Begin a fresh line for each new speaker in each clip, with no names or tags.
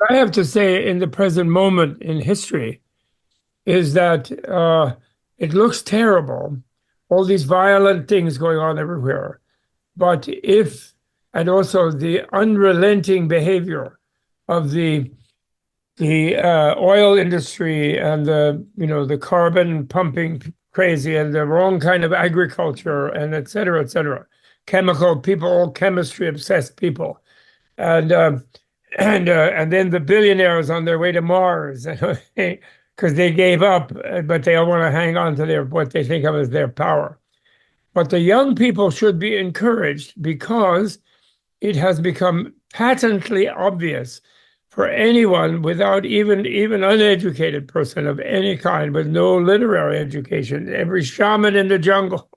I have to say, in the present moment in history, is that it looks terrible, all these violent things going on everywhere. But if, and also the unrelenting behavior of the oil industry and the carbon pumping crazy and the wrong kind of agriculture and et cetera, chemical people, all chemistry obsessed people, and and then the billionaires on their way to Mars because they gave up, but they all want to hang on to their what they think of as their power. But the young people should be encouraged because it has become patently obvious for anyone without even uneducated person of any kind with no literary education, every shaman in the jungle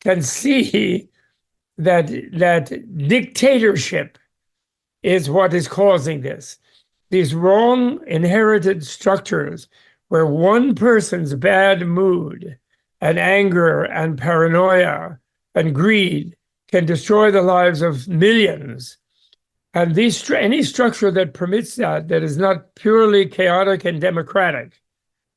can see that dictatorship is what is causing this. These wrong inherited structures where one person's bad mood and anger and paranoia and greed can destroy the lives of millions. And any structure that permits that is not purely chaotic and democratic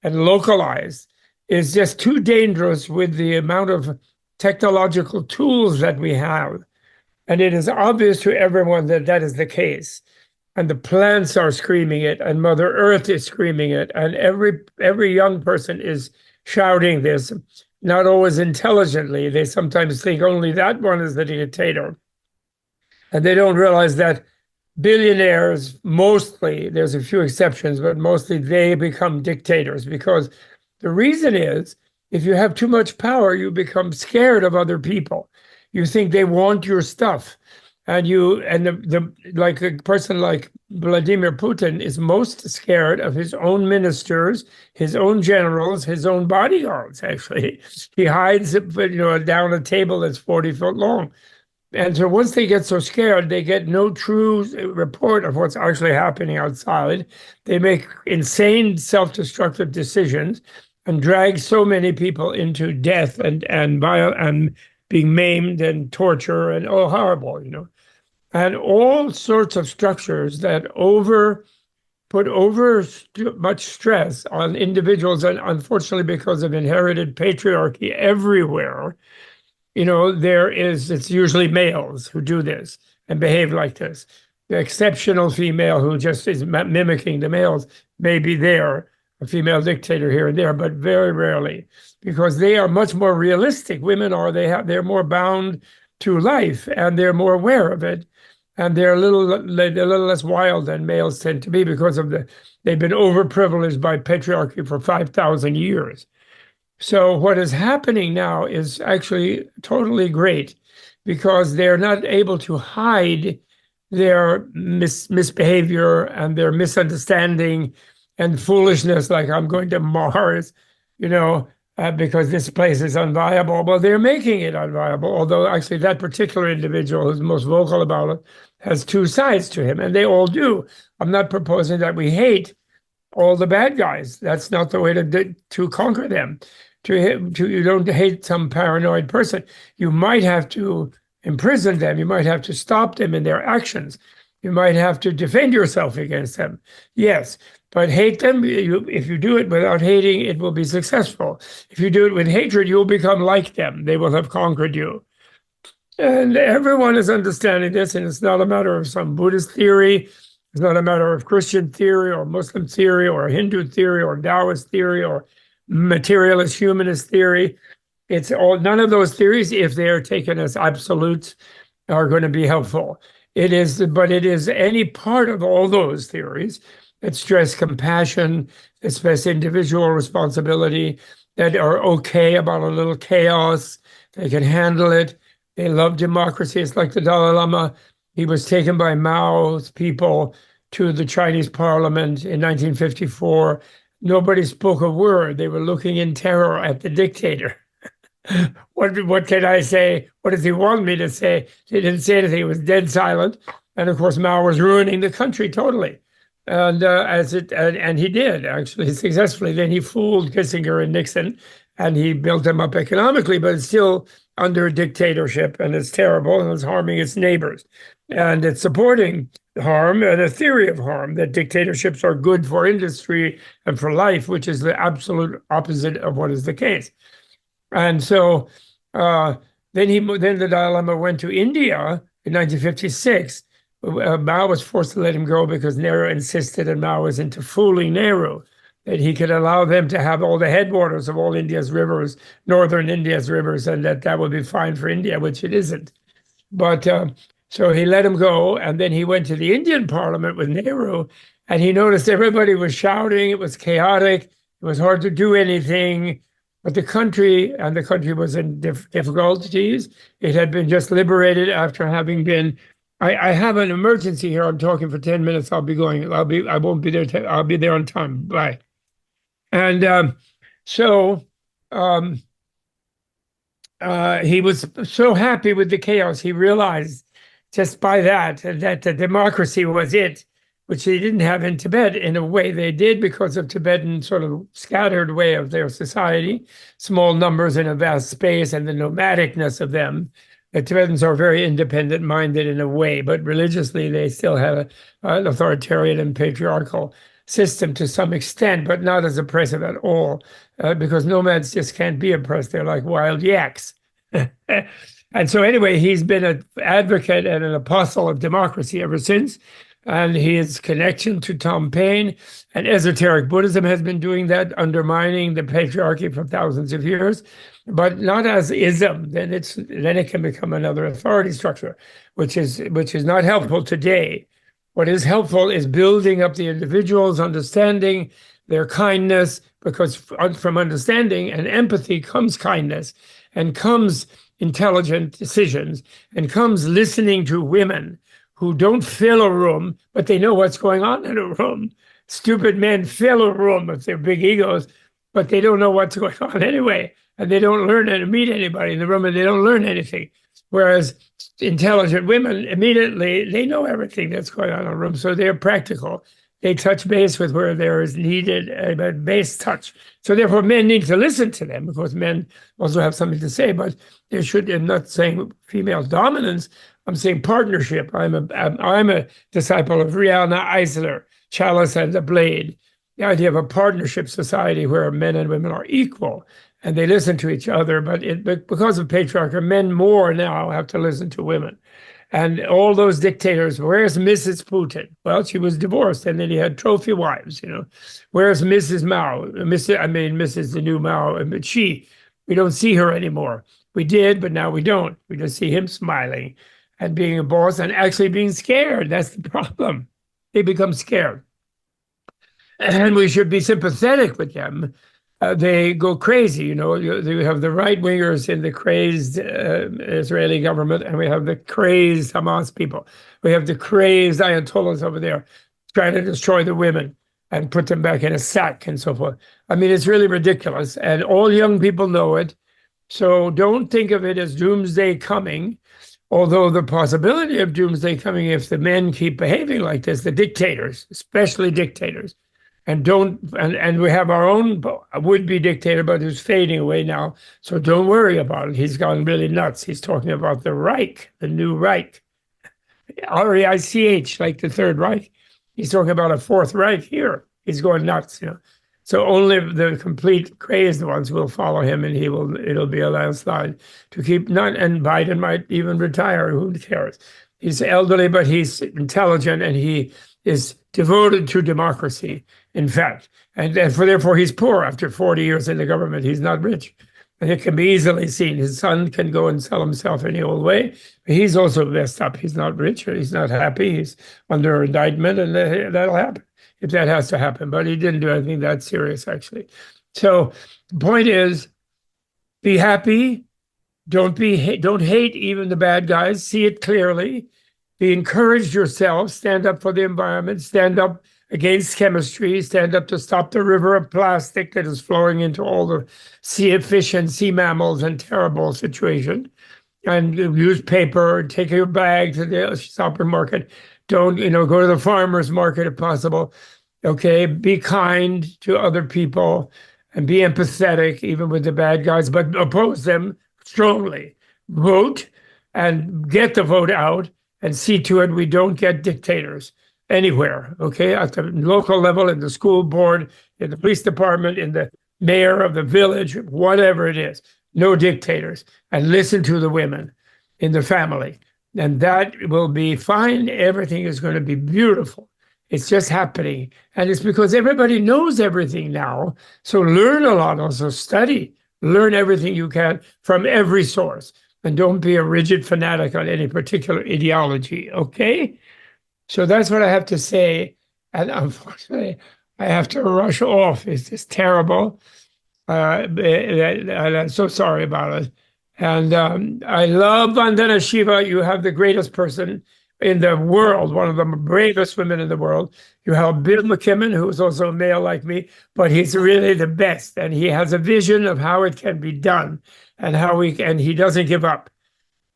and localized, is just too dangerous with the amount of technological tools that we have. And it is obvious to everyone that that is the case. And the plants are screaming it, and Mother Earth is screaming it, and every young person is shouting this, not always intelligently. They sometimes think only that one is the dictator. And they don't realize that billionaires, mostly, there's a few exceptions, but mostly they become dictators because the reason is if you have too much power, you become scared of other people. You think they want your stuff. And the like a person like Vladimir Putin is most scared of his own ministers, his own generals, his own bodyguards, actually. He hides down a table that's 40 foot long. And so once they get so scared, they get no true report of what's actually happening outside. They make insane self-destructive decisions and drag so many people into death and being maimed and torture and horrible. And all sorts of structures that put over much stress on individuals, and unfortunately, because of inherited patriarchy everywhere, it's usually males who do this and behave like this. The exceptional female who just is mimicking the males may be there, a female dictator here and there, but very rarely, because they are much more realistic. Women are, they're more bound to life and they're more aware of it. And they're a little less wild than males tend to be because they've been overprivileged by patriarchy for 5,000 years. So what is happening now is actually totally great because they're not able to hide their misbehavior and their misunderstanding and foolishness, like I'm going to Mars, because this place is unviable. Well, they're making it unviable, although actually that particular individual who's most vocal about it has two sides to him, and they all do. I'm not proposing that we hate all the bad guys. That's not the way to conquer them. You don't hate some paranoid person. You might have to imprison them. You might have to stop them in their actions. You might have to defend yourself against them. Yes, but hate them. If you do it without hating, it will be successful. If you do it with hatred, you'll become like them. They will have conquered you. And everyone is understanding this, and it's not a matter of some Buddhist theory. It's not a matter of Christian theory or Muslim theory or Hindu theory or Taoist theory or materialist humanist theory. It's none of those theories, if they are taken as absolutes, are going to be helpful. But it is any part of all those theories that stress compassion, that stress individual responsibility, that are okay about a little chaos. They can handle it. They love democracy. It's like the Dalai Lama. He was taken by Mao's people to the Chinese parliament in 1954. Nobody spoke a word. They were looking in terror at the dictator. What can I say? What does he want me to say? He didn't say anything. He was dead silent. And of course, Mao was ruining the country totally. And he did actually successfully. Then he fooled Kissinger and Nixon, and he built them up economically, but it's still under a dictatorship, and it's terrible, and it's harming its neighbors. And it's supporting harm and a theory of harm, that dictatorships are good for industry and for life, which is the absolute opposite of what is the case. And so then the Dalai Lama went to India in 1956. Mao was forced to let him go because Nehru insisted, and Mao was into fooling Nehru, that he could allow them to have all the headwaters of all India's rivers, northern India's rivers, and that would be fine for India, which it isn't. But so he let him go, and then he went to the Indian parliament with Nehru, and he noticed everybody was shouting. It was chaotic. It was hard to do anything. But the country was in difficulties. It had been just liberated after having been. I have an emergency here. I'm talking for 10 minutes. I'll be going. I won't be there. I'll be there on time. Bye. And so he was so happy with the chaos. He realized just by that the democracy was it, which they didn't have in Tibet. In a way they did, because of Tibetan sort of scattered way of their society, small numbers in a vast space, and the nomadicness of them. The Tibetans are very independent-minded in a way, but religiously they still have an authoritarian and patriarchal system to some extent, but not as oppressive at all, because nomads just can't be oppressed. They're like wild yaks. And so anyway, he's been an advocate and an apostle of democracy ever since. And his connection to Tom Paine and esoteric Buddhism has been doing that, undermining the patriarchy for thousands of years, but not as ism. Then it can become another authority structure, which is not helpful today. What is helpful is building up the individual's understanding, their kindness, because from understanding and empathy comes kindness, and comes intelligent decisions, and comes listening to women who don't fill a room, but they know what's going on in a room. Stupid men fill a room with their big egos, but they don't know what's going on anyway. And they don't learn how to meet anybody in the room, and they don't learn anything. Whereas intelligent women, immediately, they know everything that's going on in a room. So they're practical. They touch base with where there is needed a base touch. So therefore, men need to listen to them, because men also have something to say, but they should. I'm not saying female dominance. I'm saying partnership. I'm a disciple of Rihanna Eisler, Chalice and the Blade, the idea of a partnership society where men and women are equal and they listen to each other. But because of patriarchy, men more now have to listen to women. And all those dictators, where's Mrs. Putin? Well, she was divorced, and then he had trophy wives, Where's Mrs. Mao? Mrs. the new Mao, but we don't see her anymore. We did, but now we don't. We just see him smiling and being a boss and actually being scared. That's the problem. They become scared. And we should be sympathetic with them. They go crazy, You have the right-wingers in the crazed Israeli government, and we have the crazed Hamas people. We have the crazed Ayatollahs over there trying to destroy the women and put them back in a sack and so forth. It's really ridiculous, and all young people know it. So don't think of it as doomsday coming, although the possibility of doomsday coming if the men keep behaving like this, the dictators, especially dictators, and we have our own would-be dictator, but who's fading away now. So don't worry about it. He's gone really nuts. He's talking about the Reich, the new Reich, R-E-I-C-H, like the Third Reich. He's talking about a Fourth Reich here. He's going nuts, So only the complete crazed ones will follow him, and it'll be a landslide to keep. And Biden might even retire. Who cares? He's elderly, but he's intelligent, and he is devoted to democracy, in fact. And therefore, he's poor after 40 years in the government. He's not rich. And it can be easily seen. His son can go and sell himself any old way. He's also messed up. He's not rich, or he's not happy. He's under indictment, and that'll happen if that has to happen. But he didn't do anything that serious, actually. So the point is, be happy. Don't hate even the bad guys. See it clearly. Be encouraged yourself. Stand up for the environment. Stand up against chemistry. Stand up to stop the river of plastic that is flowing into all the sea fish and sea mammals in terrible situation. And use paper. Take your bag to the supermarket. Don't go to the farmer's market if possible. Okay, be kind to other people and be empathetic even with the bad guys, but oppose them strongly. Vote and get the vote out, and see to it we don't get dictators anywhere, okay? At the local level, in the school board, in the police department, in the mayor of the village, whatever it is, no dictators, and listen to the women in the family. And that will be fine. Everything is going to be beautiful. It's just happening. And it's because everybody knows everything now. So learn a lot, also study, learn everything you can from every source. And don't be a rigid fanatic on any particular ideology, okay? So that's what I have to say. And unfortunately, I have to rush off. It's just terrible. And I'm so sorry about it. And I love Vandana Shiva. You have the greatest person in the world, one of the bravest women in the world. You have Bill McKibben, who is also a male like me, but he's really the best. And he has a vision of how it can be done and and he doesn't give up.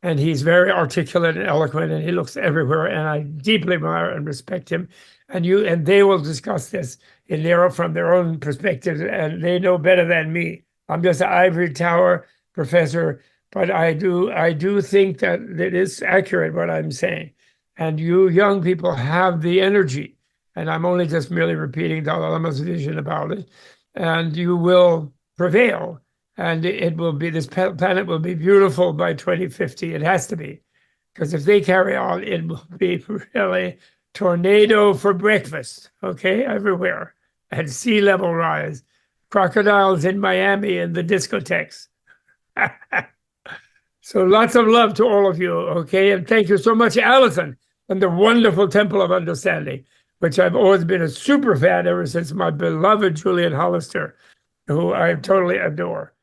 And he's very articulate and eloquent, and he looks everywhere. And I deeply admire and respect him. And they will discuss this from their own perspective, and they know better than me. I'm just an ivory tower professor, but I do think that it is accurate what I'm saying. And you young people have the energy, and I'm only just merely repeating Dalai Lama's vision about it. And you will prevail. And this planet will be beautiful by 2050. It has to be. Because if they carry on, it will be really tornado for breakfast, okay, everywhere. And sea level rise. Crocodiles in Miami and the discotheques. So lots of love to all of you, okay? And thank you so much, Allison, and the wonderful Temple of Understanding, which I've always been a super fan ever since my beloved Julian Hollister, who I totally adore.